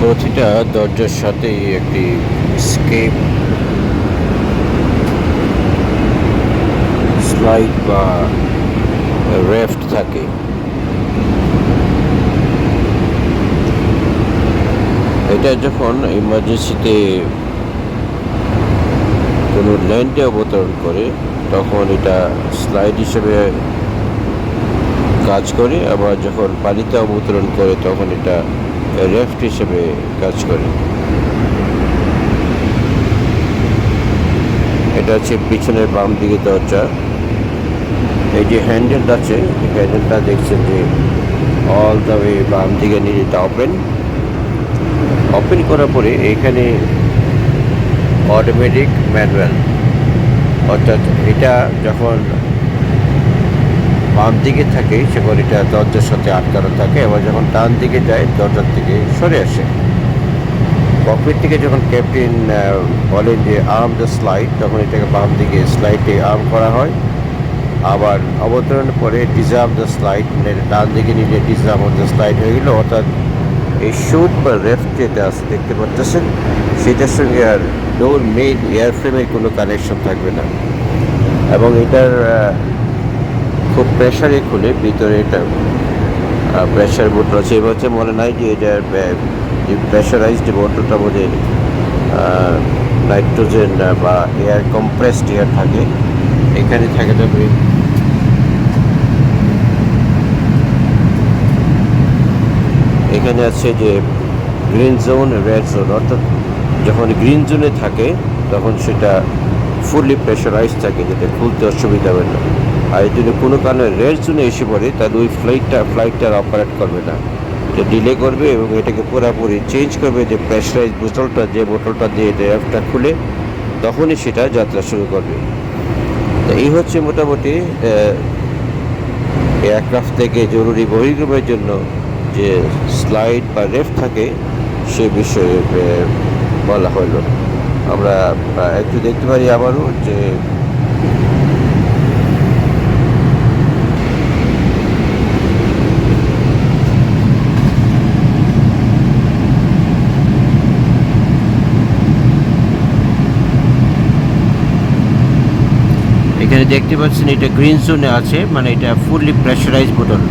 প্রতিটা দরজার সাথেই একটি স্কেপ স্লাইড বা রেফট থাকে। এটা যখন ইমার্জেন্সিতে কোনো ল্যান্ডে অবতরণ করে তখন এটা স্লাইড হিসেবে কাজ করে, আবার যখন পানিতে অবতরণ করে তখন এটা রেফট হিসেবে কাজ করে। এটা হচ্ছে পিছনের বাম দিকে দরজা। এই যে হ্যান্ডেলটা আছে, হ্যান্ডেলটা দেখছেন যে অল দ্য ওয়ে বাম দিকে নিয়ে এটা ওপেন করার পরে এখানে অটোমেটিক ম্যানুয়াল, অর্থাৎ এটা যখন বাম দিকে থাকে সেখন এটা দরজার সাথে আটকানো থাকে, আবার যখন ডান দিকে যায় দরজার থেকে সরে আসে। ককপিট থেকে যখন ক্যাপ্টেন বলেন যে আর্ম দ্য স্লাইড, তখন এটাকে বাম দিকে স্লাইডে আর্ম করা হয়। আবার অবতরণের পরে ডিজার্ভ দ্য স্লাইড, মানে ডান দিকে নিলে ডিজার্ভ অন দ্য স্লাইড হয়ে গেল। অর্থাৎ এই শুট বা রেফট যেটা আছে দেখতে পাচ্ছেন, সেটার সঙ্গে আর ডোর মেইন এয়ারফ্রেমের কোনো কানেকশন থাকবে না, এবং এটার খুব প্রেশারে খুলে ভিতরে এটা প্রেশার বোতল আছে। এবার হচ্ছে মনে নাই যে এটার প্রেশারাইজড বোতলটার মধ্যে নাইট্রোজেন বা এয়ার কম্প্রেসড এয়ার থাকে, এখানে থাকে যাবে। এখানে আছে যে গ্রিন জোন, রেড জোন, অর্থাৎ যখন গ্রিন জোনে থাকে তখন সেটা ফুললি প্রেশারাইজ থাকে, যেটা খুলতে অসুবিধা হবে না। আর যদি কোনো কারণে রেড জোনে এসে পড়ে তাহলে ওই ফ্লাইটটা অপারেট করবে না, এটা ডিলে করবে এবং এটাকে পুরোপুরি চেঞ্জ করবে। যে প্রেশারাইজ বোতলটা, যে বোতলটা দিয়ে রেফটা খুলে তখনই সেটা যাত্রা শুরু করবে। তো এই হচ্ছে মোটামুটি এয়ারক্রাফট থেকে জরুরি বহির্গমনের জন্য যে স্লাইড বা রেফট থাকে সে বিষয়ে বলা হলো। আমরা একটু দেখতে পারি আবারও যে এখানে দেখতে পাচ্ছেন এটা গ্রিন জোনে আছে, মানে এটা ফুললি প্রেশারাইজ বোতল।